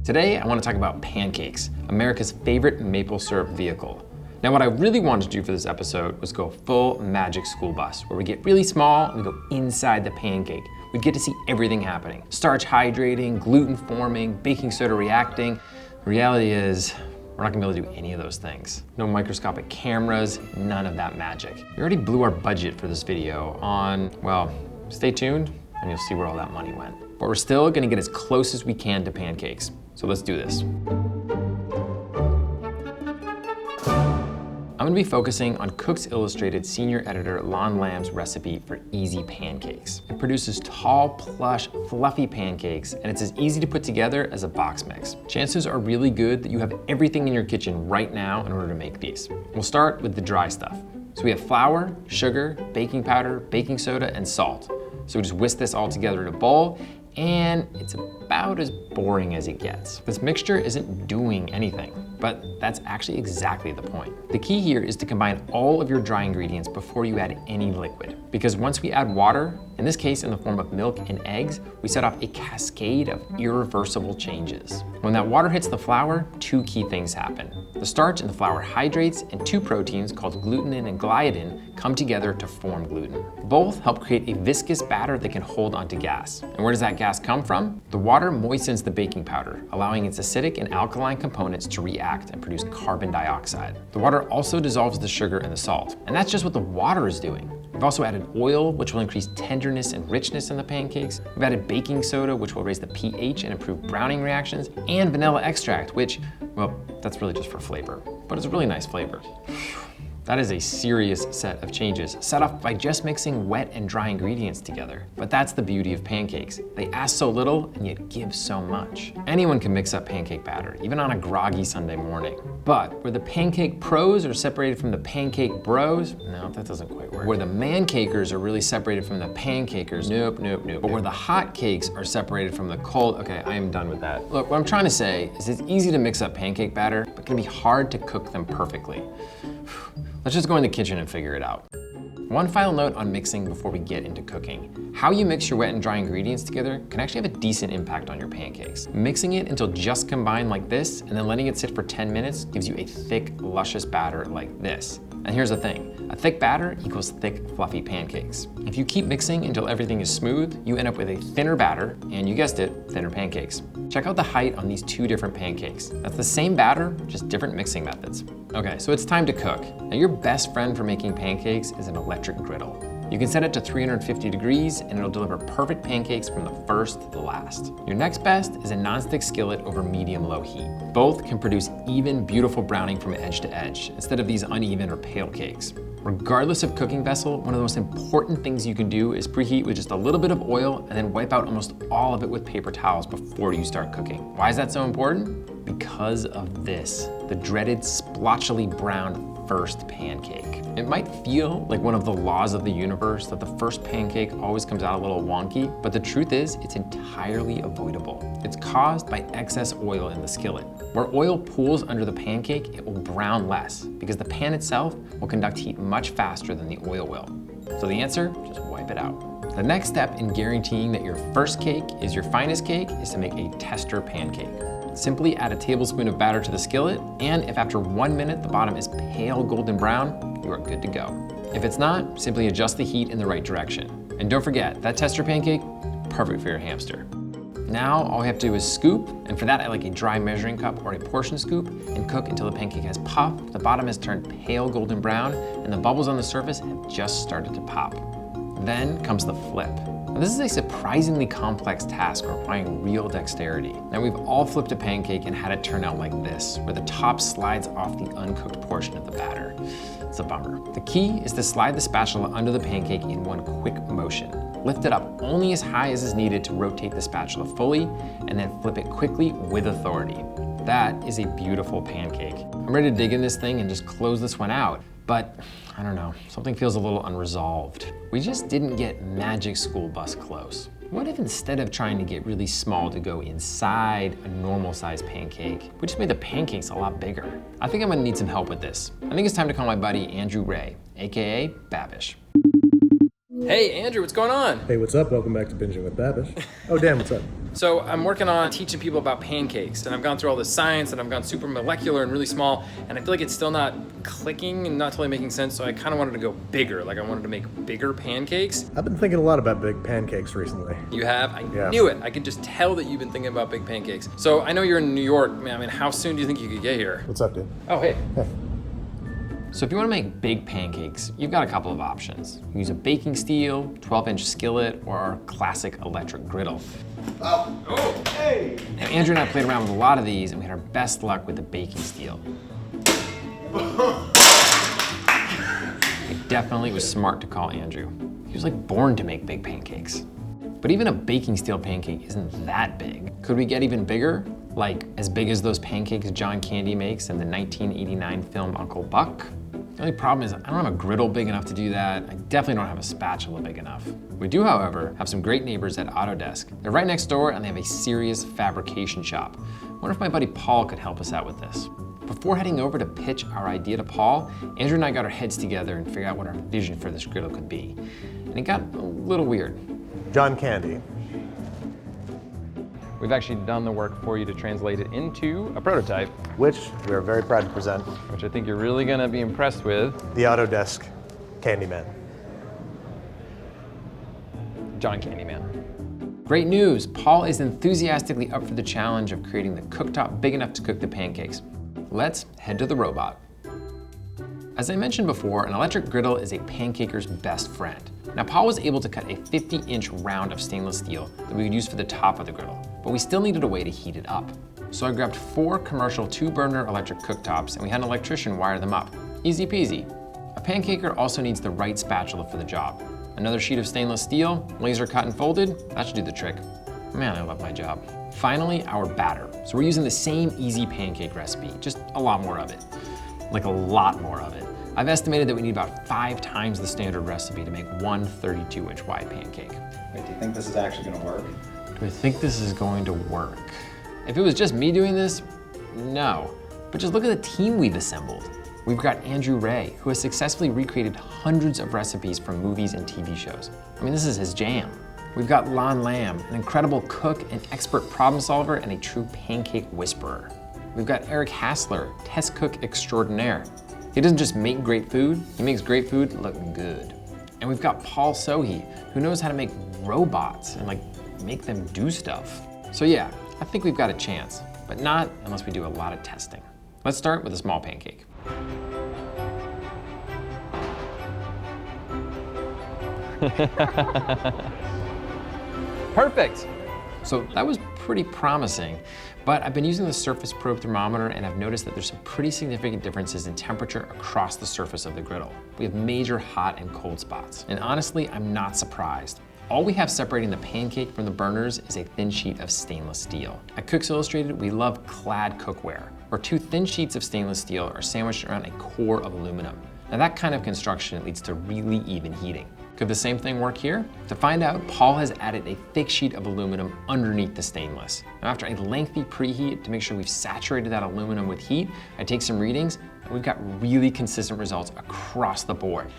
Today, I want to talk about Pancakes, America's favorite maple syrup vehicle. Now, what I really wanted to do for this episode was go full magic school bus, where we get really small and we go inside the pancake. We get to see everything happening. Starch hydrating, gluten forming, baking soda reacting. The reality is, we're not gonna be able to do any of those things. No microscopic cameras, none of that magic. We already blew our budget for this video on, well, stay tuned and you'll see where all that money went. But we're still gonna get as close as we can to pancakes. So let's do this. I'm gonna be focusing on Cooks Illustrated senior editor Lon Lamb's recipe for easy pancakes. It produces tall, plush, fluffy pancakes, and it's as easy to put together as a box mix. Chances are really good that you have everything in your kitchen right now in order to make these. We'll start with the dry stuff. So we have flour, sugar, baking powder, baking soda, and salt. So we just whisk this all together in a bowl, and it's about as boring as it gets. This mixture isn't doing anything, but that's actually exactly the point. The key here is to combine all of your dry ingredients before you add any liquid. Because once we add water, in this case in the form of milk and eggs, we set off a cascade of irreversible changes. When that water hits the flour, two key things happen. The starch in the flour hydrates, and two proteins called glutenin and gliadin come together to form gluten. Both help create a viscous batter that can hold onto gas. And where does that gas come from? The water moistens the baking powder, allowing its acidic and alkaline components to react and produce carbon dioxide. The water also dissolves the sugar and the salt, and that's just what the water is doing. We've also added oil, which will increase tenderness and richness in the pancakes. We've added baking soda, which will raise the pH and improve browning reactions, and vanilla extract, which, well, that's really just for flavor, but it's a really nice flavor. That is a serious set of changes, set off by just mixing wet and dry ingredients together. But that's the beauty of pancakes. They ask so little and yet give so much. Anyone can mix up pancake batter, even on a groggy Sunday morning. But where the pancake pros are separated from the pancake bros, no, that doesn't quite work. Where the mancakers are really separated from the pancakers, nope. But where the hot cakes are separated from the cold, okay, I am done with that. Look, what I'm trying to say is it's easy to mix up pancake batter, but it can be hard to cook them perfectly. Let's just go in the kitchen and figure it out. One final note on mixing before we get into cooking. How you mix your wet and dry ingredients together can actually have a decent impact on your pancakes. Mixing it until just combined like this and then letting it sit for 10 minutes gives you a thick, luscious batter like this. And here's the thing, a thick batter equals thick, fluffy pancakes. If you keep mixing until everything is smooth, you end up with a thinner batter, and you guessed it, thinner pancakes. Check out the height on these two different pancakes. That's the same batter, just different mixing methods. Okay, so it's time to cook. Now your best friend for making pancakes is an electric griddle. You can set it to 350 degrees and it'll deliver perfect pancakes from the first to the last. Your next best is a nonstick skillet over medium-low heat. Both can produce even, beautiful browning from edge to edge, instead of these uneven or pale cakes. Regardless of cooking vessel, one of the most important things you can do is preheat with just a little bit of oil and then wipe out almost all of it with paper towels before you start cooking. Why is that so important? Because of this, the dreaded splotchily browned first pancake. It might feel like one of the laws of the universe that the first pancake always comes out a little wonky, but the truth is it's entirely avoidable. It's caused by excess oil in the skillet. Where oil pools under the pancake, it will brown less because the pan itself will conduct heat much faster than the oil will. So the answer, just wipe it out. The next step in guaranteeing that your first cake is your finest cake is to make a tester pancake. Simply add a tablespoon of batter to the skillet, and if after 1 minute the bottom is pale golden brown, you are good to go. If it's not, simply adjust the heat in the right direction. And don't forget, that tester pancake, perfect for your hamster. Now all we have to do is scoop, and for that I like a dry measuring cup or a portion scoop, and cook until the pancake has puffed, the bottom has turned pale golden brown, and the bubbles on the surface have just started to pop. Then comes the flip. Now, this is a surprisingly complex task requiring real dexterity. Now we've all flipped a pancake and had it turn out like this, where the top slides off the uncooked portion of the batter. It's a bummer. The key is to slide the spatula under the pancake in one quick motion. Lift it up only as high as is needed to rotate the spatula fully, and then flip it quickly with authority. That is a beautiful pancake. I'm ready to dig in this thing and just close this one out. But I don't know, something feels a little unresolved. We just didn't get magic school bus close. What if instead of trying to get really small to go inside a normal sized pancake, we just made the pancakes a lot bigger? I think I'm gonna need some help with this. I think it's time to call my buddy Andrew Rea, AKA Babish. Hey, Andrew, what's going on? Hey, what's up? Welcome back to Binging with Babish. Oh, Dan, what's up? So I'm working on teaching people about pancakes, and I've gone through all this science, and I've gone super molecular and really small, and I feel like it's still not clicking and not totally making sense, so I kind of wanted to go bigger. Like I wanted to make bigger pancakes. I've been thinking a lot about big pancakes recently. You have? I knew it. I could just tell that you've been thinking about big pancakes. So I know you're in New York. I mean, how soon do you think you could get here? What's up, dude? Oh, hey. Hey. So if you want to make big pancakes, you've got a couple of options. You can use a baking steel, 12-inch skillet, or our classic electric griddle. Oh, hey! Now, Andrew and I played around with a lot of these, and we had our best luck with the baking steel. It definitely was smart to call Andrew. He was like born to make big pancakes. But even a baking steel pancake isn't that big. Could we get even bigger? Like as big as those pancakes John Candy makes in the 1989 film Uncle Buck? The only problem is I don't have a griddle big enough to do that. I definitely don't have a spatula big enough. We do, however, have some great neighbors at Autodesk. They're right next door and they have a serious fabrication shop. I wonder if my buddy Paul could help us out with this. Before heading over to pitch our idea to Paul, Andrew and I got our heads together and figured out what our vision for this griddle could be. And it got a little weird. John Candy. We've actually done the work for you to translate it into a prototype, Which we are very proud to present. which I think you're really gonna be impressed with. The Autodesk Candyman. John Candyman. Great news, Paul is enthusiastically up for the challenge of creating the cooktop big enough to cook the pancakes. Let's head to the robot. As I mentioned before, an electric griddle is a pancaker's best friend. Now, Paul was able to cut a 50-inch round of stainless steel that we could use for the top of the griddle, but we still needed a way to heat it up. So I grabbed 4 commercial 2-burner electric cooktops and we had an electrician wire them up. Easy peasy. A pancaker also needs the right spatula for the job. Another sheet of stainless steel, laser cut and folded, that should do the trick. Man, I love my job. Finally, our batter. So we're using the same easy pancake recipe, just a lot more of it. Like a lot more of it. I've estimated that we need about 5 times the standard recipe to make one 32-inch wide pancake. Wait, do you think this is actually gonna work? Do I think this is going to work? If it was just me doing this, no. But just look at the team we've assembled. We've got Andrew Rea, who has successfully recreated hundreds of recipes from movies and TV shows. I mean, this is his jam. We've got Lon Lamb, an incredible cook, an expert problem solver, and a true pancake whisperer. We've got Eric Hassler, test cook extraordinaire. He doesn't just make great food, he makes great food look good. And we've got Paul Sohi, who knows how to make robots and make them do stuff. So yeah, I think we've got a chance, but not unless we do a lot of testing. Let's start with a small pancake. Perfect. So that was pretty promising, but I've been using the surface probe thermometer and I've noticed that there's some pretty significant differences in temperature across the surface of the griddle. We have major hot and cold spots. And honestly, I'm not surprised. All we have separating the pancake from the burners is a thin sheet of stainless steel. At Cooks Illustrated, we love clad cookware, where 2 thin sheets of stainless steel are sandwiched around a core of aluminum. Now that kind of construction leads to really even heating. Could the same thing work here? To find out, Paul has added a thick sheet of aluminum underneath the stainless. Now after a lengthy preheat to make sure we've saturated that aluminum with heat, I take some readings and we've got really consistent results across the board.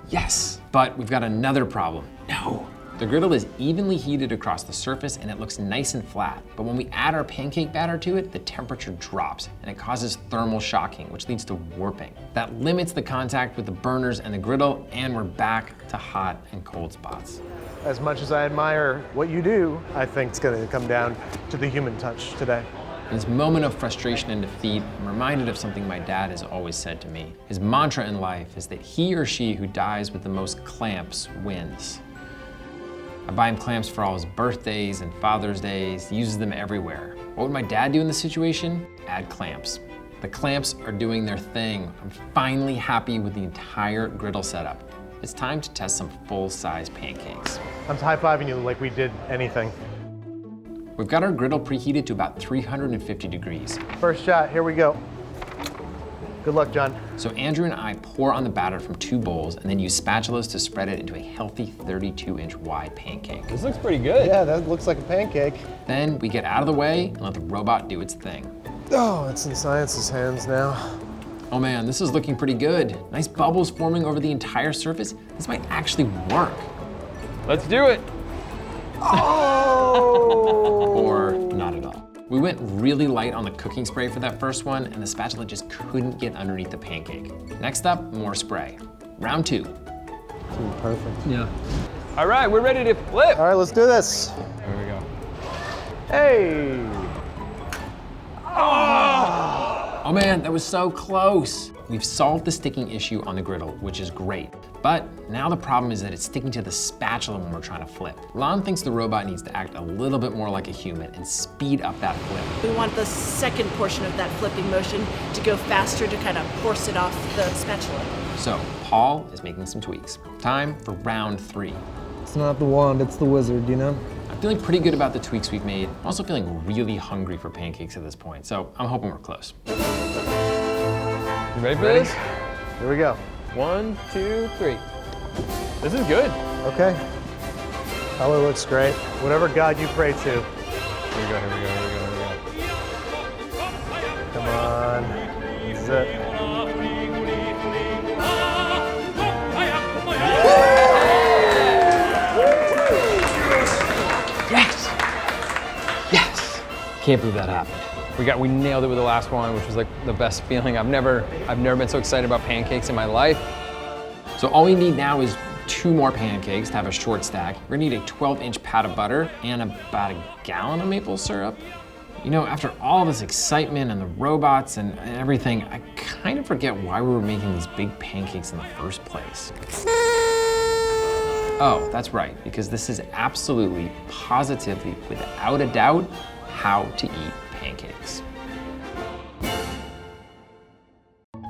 Yes, but we've got another problem. No. The griddle is evenly heated across the surface and it looks nice and flat, but when we add our pancake batter to it, the temperature drops and it causes thermal shocking, which leads to warping. That limits the contact with the burners and the griddle, and we're back to hot and cold spots. As much as I admire what you do, I think it's gonna come down to the human touch today. In this moment of frustration and defeat, I'm reminded of something my dad has always said to me. His mantra in life is that he or she who dies with the most clamps wins. I buy him clamps for all his birthdays and Father's Days. He uses them everywhere. What would my dad do in this situation? Add clamps. The clamps are doing their thing. I'm finally happy with the entire griddle setup. It's time to test some full-size pancakes. I'm high-fiving you like we did anything. We've got our griddle preheated to about 350 degrees. First shot, here we go. Good luck, John. So Andrew and I pour on the batter from 2 bowls and then use spatulas to spread it into a healthy 32-inch wide pancake. This looks pretty good. Yeah, that looks like a pancake. Then we get out of the way and let the robot do its thing. Oh, it's in science's hands now. Oh man, this is looking pretty good. Nice bubbles forming over the entire surface. This might actually work. Let's do it. Oh! Or not at all. We went really light on the cooking spray for that first one, and the spatula just couldn't get underneath the pancake. Next up, more spray. Round 2. Perfect. Yeah. All right, we're ready to flip. All right, let's do this. Here we go. Hey! Oh man, that was so close. We've solved the sticking issue on the griddle, which is great. But now the problem is that it's sticking to the spatula when we're trying to flip. Lon thinks the robot needs to act a little bit more like a human and speed up that flip. We want the second portion of that flipping motion to go faster to kind of force it off the spatula. So Paul is making some tweaks. Time for round 3. It's not the wand, it's the wizard, you know? I'm feeling pretty good about the tweaks we've made. I'm also feeling really hungry for pancakes at this point, so I'm hoping we're close. You ready for Ready? this? Here we go. 1, 2, 3. This is good. Okay. Color looks great. Whatever God you pray to. Here we go, here we go, here we go, here we go. Come on. This is it. Yes! Yes! Can't believe that happened. We nailed it with the last one, which was like the best feeling. I've never been so excited about pancakes in my life. So all we need now is 2 more pancakes to have a short stack. We're gonna need a 12-inch pat of butter and about a gallon of maple syrup. You know, after all this excitement and the robots and everything, I kind of forget why we were making these big pancakes in the first place. Oh, that's right, because this is absolutely, positively, without a doubt, how to eat pancakes.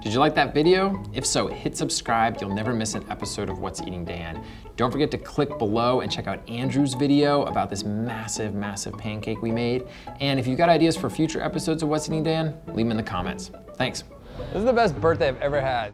Did you like that video? If so, hit subscribe. You'll never miss an episode of What's Eating Dan. Don't forget to click below and check out Andrew's video about this massive, massive pancake we made. And if you've got ideas for future episodes of What's Eating Dan, leave them in the comments. Thanks. This is the best birthday I've ever had.